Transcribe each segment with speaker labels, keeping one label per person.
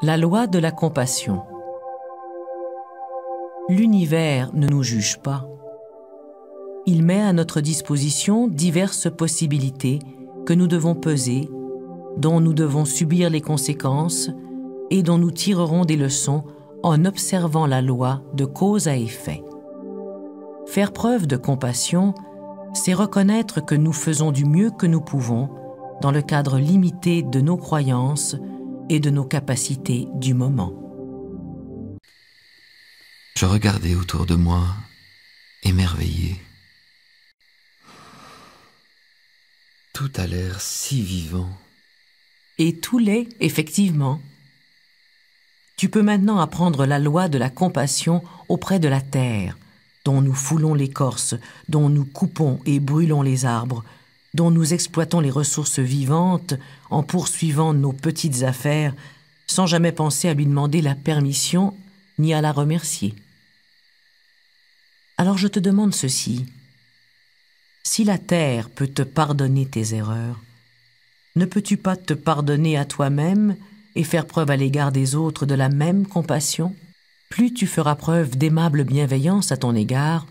Speaker 1: La loi de la compassion. L'univers ne nous juge pas. Il met à notre disposition diverses possibilités que nous devons peser, dont nous devons subir les conséquences et dont nous tirerons des leçons en observant la loi de cause à effet. Faire preuve de compassion, c'est reconnaître que nous faisons du mieux que nous pouvons dans le cadre limité de nos croyances et de nos capacités du moment.
Speaker 2: Je regardais autour de moi, émerveillé. Tout a l'air si vivant.
Speaker 1: Et tout l'est, effectivement. Tu peux maintenant apprendre la loi de la compassion auprès de la terre, dont nous foulons l'écorce, dont nous coupons et brûlons les arbres, dont nous exploitons les ressources vivantes en poursuivant nos petites affaires, sans jamais penser à lui demander la permission ni à la remercier. Alors je te demande ceci. Si la terre peut te pardonner tes erreurs, ne peux-tu pas te pardonner à toi-même et faire preuve à l'égard des autres de la même compassion? Plus tu feras preuve d'aimable bienveillance à ton égard,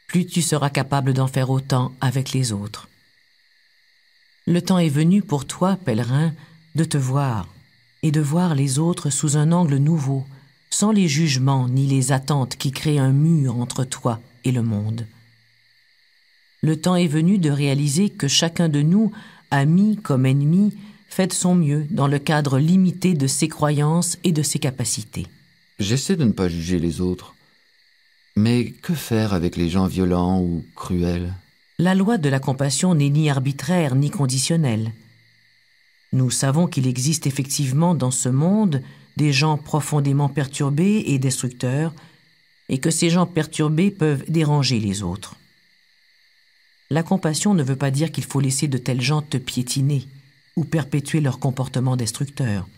Speaker 1: plus tu seras capable d'en faire autant avec les autres. Le temps est venu pour toi, pèlerin, de te voir et de voir les autres sous un angle nouveau, sans les jugements ni les attentes qui créent un mur entre toi et le monde. Le temps est venu de réaliser que chacun de nous, ami comme ennemi, fait de son mieux dans le cadre limité de ses croyances et de ses capacités.
Speaker 2: J'essaie de ne pas juger les autres. Mais que faire avec les gens violents ou cruels ?
Speaker 1: La loi de la compassion n'est ni arbitraire ni conditionnelle. Nous savons qu'il existe effectivement dans ce monde des gens profondément perturbés et destructeurs, et que ces gens perturbés peuvent déranger les autres. La compassion ne veut pas dire qu'il faut laisser de tels gens te piétiner ou perpétuer leur comportement destructeur.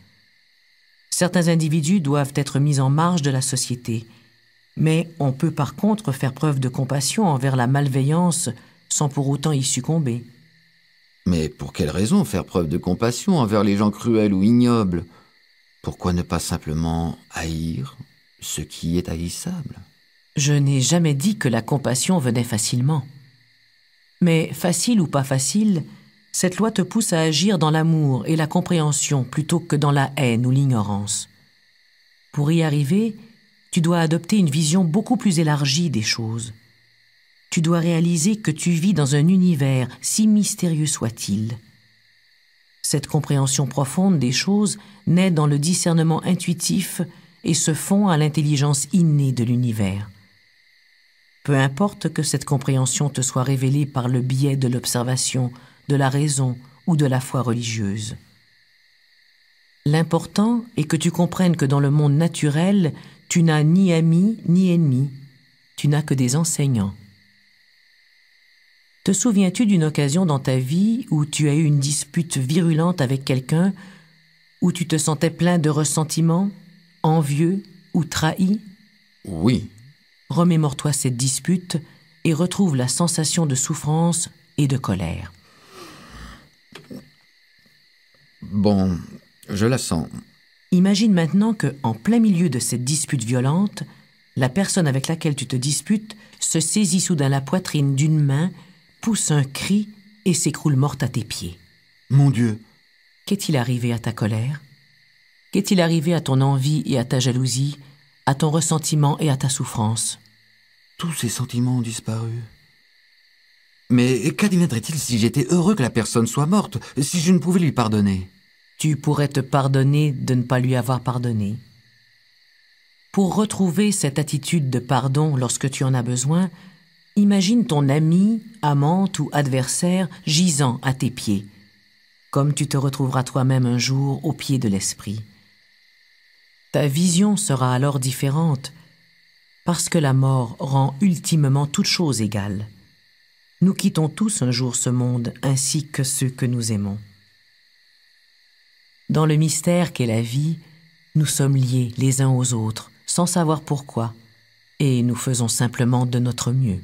Speaker 1: Certains individus doivent être mis en marge de la société, mais on peut par contre faire preuve de compassion envers la malveillance sans pour autant y succomber.
Speaker 2: Mais pour quelle raison faire preuve de compassion envers les gens cruels ou ignobles ? Pourquoi ne pas simplement haïr ce qui est haïssable ?
Speaker 1: Je n'ai jamais dit que la compassion venait facilement. Mais facile ou pas facile, cette loi te pousse à agir dans l'amour et la compréhension plutôt que dans la haine ou l'ignorance. Pour y arriver, tu dois adopter une vision beaucoup plus élargie des choses. Tu dois réaliser que tu vis dans un univers, si mystérieux soit-il. Cette compréhension profonde des choses naît dans le discernement intuitif et se fond à l'intelligence innée de l'univers. Peu importe que cette compréhension te soit révélée par le biais de l'observation, de la raison ou de la foi religieuse. L'important est que tu comprennes que dans le monde naturel, tu n'as ni amis ni ennemis, tu n'as que des enseignants. Te souviens-tu d'une occasion dans ta vie où tu as eu une dispute virulente avec quelqu'un, où tu te sentais plein de ressentiment, envieux ou trahi?
Speaker 2: Oui.
Speaker 1: Remémore-toi cette dispute et retrouve la sensation de souffrance et de colère.
Speaker 2: Bon, je la sens.
Speaker 1: Imagine maintenant que, en plein milieu de cette dispute violente, la personne avec laquelle tu te disputes se saisit soudain la poitrine d'une main, pousse un cri et s'écroule morte à tes pieds.
Speaker 2: Mon Dieu!
Speaker 1: Qu'est-il arrivé à ta colère? Qu'est-il arrivé à ton envie et à ta jalousie, à ton ressentiment et à ta souffrance?
Speaker 2: Tous ces sentiments ont disparu. Mais qu'adviendrait-il si j'étais heureux que la personne soit morte, si je ne pouvais lui pardonner?
Speaker 1: Tu pourrais te pardonner de ne pas lui avoir pardonné. Pour retrouver cette attitude de pardon lorsque tu en as besoin, imagine ton ami, amante ou adversaire gisant à tes pieds, comme tu te retrouveras toi-même un jour au pied de l'esprit. Ta vision sera alors différente, parce que la mort rend ultimement toute chose égale. Nous quittons tous un jour ce monde, ainsi que ceux que nous aimons. Dans le mystère qu'est la vie, nous sommes liés les uns aux autres, sans savoir pourquoi, et nous faisons simplement de notre mieux.